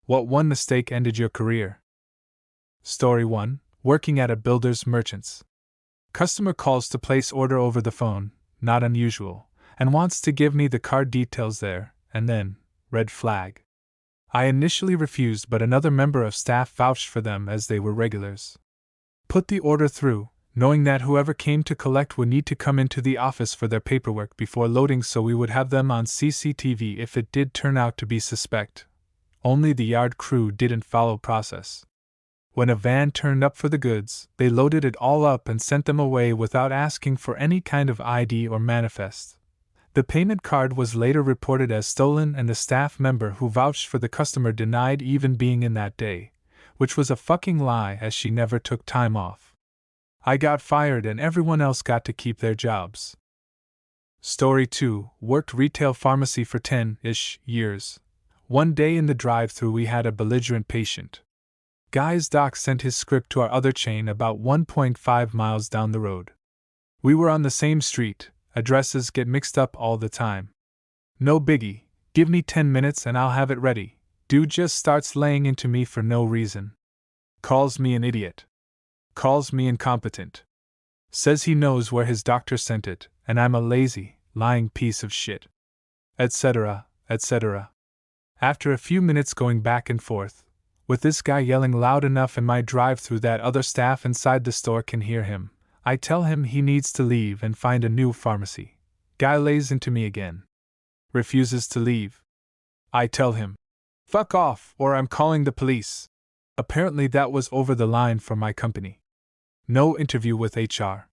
What one mistake ended your career? Story 1. Working at a builder's merchants. Customer calls to place order over the phone, not unusual, and wants to give me the card details there, and then, red flag. I initially refused, but another member of staff vouched for them as they were regulars. Put the order through, knowing that whoever came to collect would need to come into the office for their paperwork before loading, so we would have them on CCTV if it did turn out to be suspect. Only the yard crew didn't follow process. When a van turned up for the goods, they loaded it all up and sent them away without asking for any kind of ID or manifest. The payment card was later reported as stolen, and the staff member who vouched for the customer denied even being in that day, which was a fucking lie as she never took time off. I got fired and everyone else got to keep their jobs. Story 2. Worked retail pharmacy for 10-ish years. One day in the drive-thru we had a belligerent patient. Guy's doc sent his script to our other chain about 1.5 miles down the road. We were on the same street. Addresses get mixed up all the time. No biggie, give me 10 minutes and I'll have it ready. Dude just starts laying into me for no reason. Calls me an idiot. Calls me incompetent. Says he knows where his doctor sent it, and I'm a lazy, lying piece of shit. Etc., etc. After a few minutes going back and forth, with this guy yelling loud enough in my drive-thru that other staff inside the store can hear him, I tell him he needs to leave and find a new pharmacy. Guy lays into me again. Refuses to leave. I tell him, fuck off or I'm calling the police. Apparently that was over the line for my company. No interview with HR.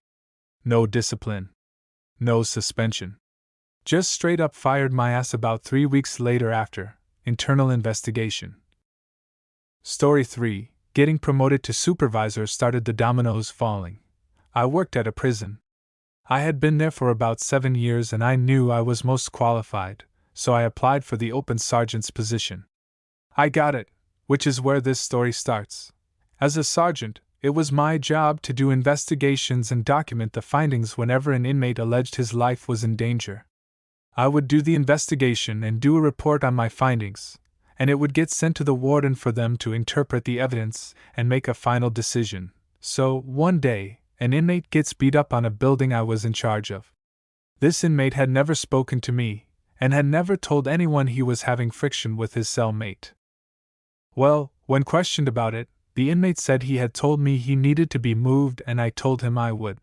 No discipline. No suspension. Just straight up fired my ass about 3 weeks later after internal investigation. Story 3. Getting promoted to supervisor started the dominoes falling. I worked at a prison. I had been there for about 7 years and I knew I was most qualified, so I applied for the open sergeant's position. I got it, which is where this story starts. As a sergeant, it was my job to do investigations and document the findings whenever an inmate alleged his life was in danger. I would do the investigation and do a report on my findings, and it would get sent to the warden for them to interpret the evidence and make a final decision. So, one day, an inmate gets beat up on a building I was in charge of. This inmate had never spoken to me, and had never told anyone he was having friction with his cellmate. Well, when questioned about it, the inmate said he had told me he needed to be moved and I told him I would.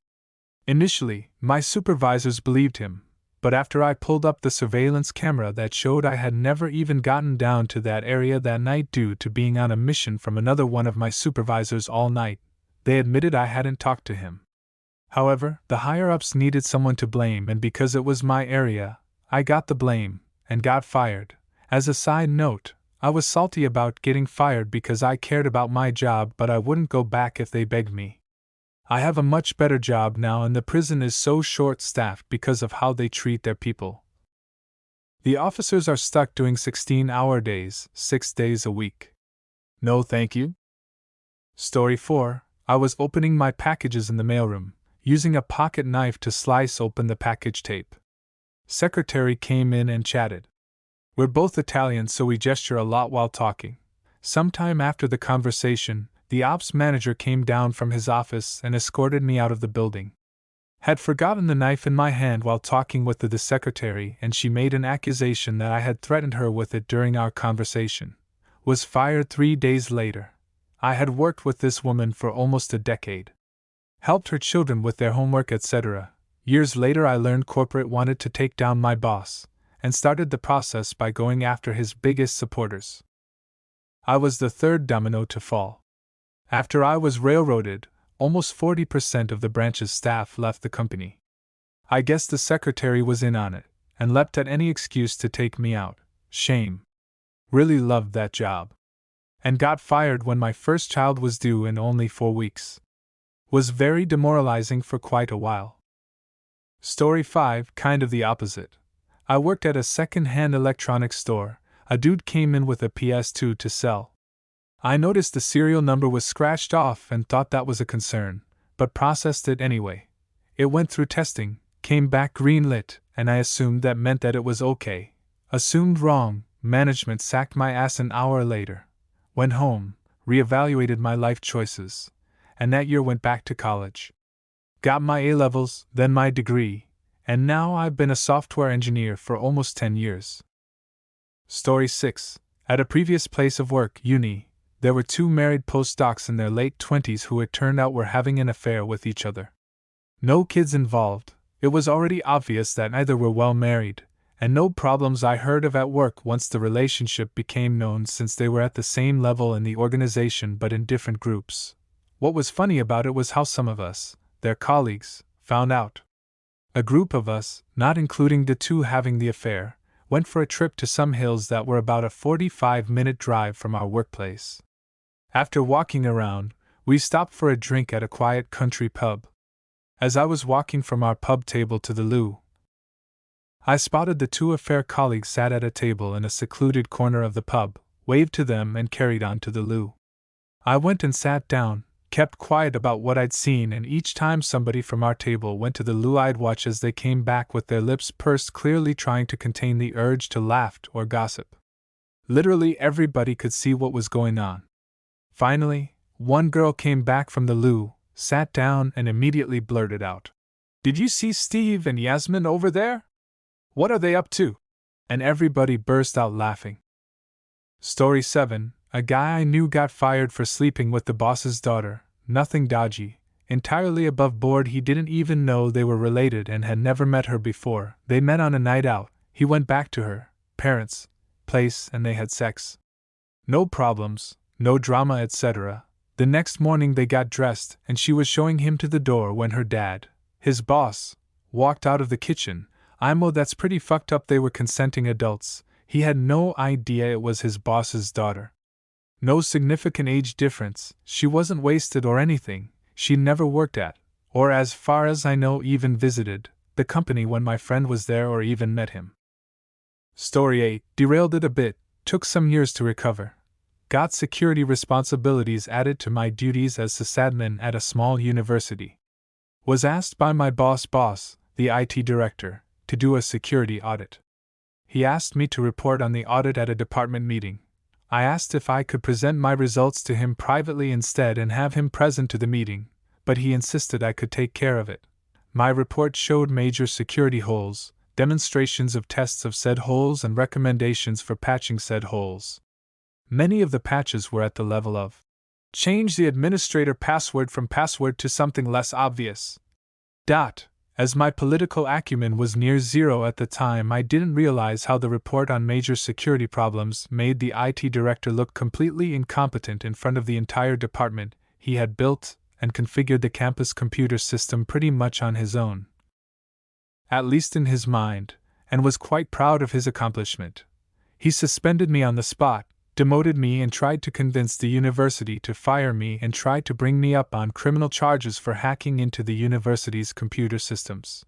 Initially, my supervisors believed him, but after I pulled up the surveillance camera that showed I had never even gotten down to that area that night due to being on a mission from another one of my supervisors all night, they admitted I hadn't talked to him. However, the higher-ups needed someone to blame, and because it was my area, I got the blame, and got fired. As a side note, I was salty about getting fired because I cared about my job, but I wouldn't go back if they begged me. I have a much better job now, and the prison is so short-staffed because of how they treat their people. The officers are stuck doing 16-hour days, 6 days a week. No thank you. Story 4. I was opening my packages in the mailroom, using a pocket knife to slice open the package tape. Secretary came in and chatted. We're both Italian, so we gesture a lot while talking. Sometime after the conversation, the ops manager came down from his office and escorted me out of the building. Had forgotten the knife in my hand while talking with the secretary, and she made an accusation that I had threatened her with it during our conversation. Was fired 3 days later. I had worked with this woman for almost a decade. Helped her children with their homework, etc. Years later I learned corporate wanted to take down my boss, and started the process by going after his biggest supporters. I was the third domino to fall. After I was railroaded, almost 40% of the branch's staff left the company. I guess the secretary was in on it, and leapt at any excuse to take me out. Shame. Really loved that job. And got fired when my first child was due in only 4 weeks. Was very demoralizing for quite a while. Story 5, kind of the opposite. I worked at a second-hand electronics store. A dude came in with a PS2 to sell. I noticed the serial number was scratched off and thought that was a concern, but processed it anyway. It went through testing, came back green-lit, and I assumed that meant that it was okay. Assumed wrong. Management sacked my ass an hour later. went home, reevaluated my life choices, and that year went back to college. Got my A-levels, then my degree, and now I've been a software engineer for almost 10 years. Story 6. At a previous place of work, uni, there were two married postdocs in their late 20s who it turned out were having an affair with each other. No kids involved, it was already obvious that neither were well married, and no problems I heard of at work once the relationship became known, since they were at the same level in the organization but in different groups. What was funny about it was how some of us, their colleagues, found out. A group of us, not including the two having the affair, went for a trip to some hills that were about a 45-minute drive from our workplace. After walking around, we stopped for a drink at a quiet country pub. As I was walking from our pub table to the loo, I spotted the two affair colleagues sat at a table in a secluded corner of the pub, waved to them and carried on to the loo. I went and sat down, kept quiet about what I'd seen, and each time somebody from our table went to the loo I'd watch as they came back with their lips pursed, clearly trying to contain the urge to laugh or gossip. Literally everybody could see what was going on. Finally, one girl came back from the loo, sat down and immediately blurted out, "Did you see Steve and Yasmin over there? What are they up to?" And everybody burst out laughing. Story 7. A guy I knew got fired for sleeping with the boss's daughter. Nothing dodgy, entirely above board. He didn't even know they were related and had never met her before. They met on a night out. He went back to her parents' place and they had sex. No problems, no drama, etc. The next morning they got dressed and she was showing him to the door when her dad, his boss, walked out of the kitchen. That's pretty fucked up. They were consenting adults. He had no idea it was his boss's daughter. No significant age difference, she wasn't wasted or anything. She never worked at, or as far as I know even visited, the company when my friend was there or even met him. Story 8. Derailed it a bit, took some years to recover. Got security responsibilities added to my duties as sysadmin at a small university. Was asked by my boss, the IT director, to do a security audit. He asked me to report on the audit at a department meeting. I asked if I could present my results to him privately instead and have him present to the meeting, but he insisted I could take care of it. My report showed major security holes, demonstrations of tests of said holes, and recommendations for patching said holes. Many of the patches were at the level of change the administrator password from password to something less obvious. As my political acumen was near zero at the time, I didn't realize how the report on major security problems made the IT director look completely incompetent in front of the entire department. He had built and configured the campus computer system pretty much on his own, at least in his mind, and was quite proud of his accomplishment. He suspended me on the spot, demoted me, and tried to convince the university to fire me and tried to bring me up on criminal charges for hacking into the university's computer systems.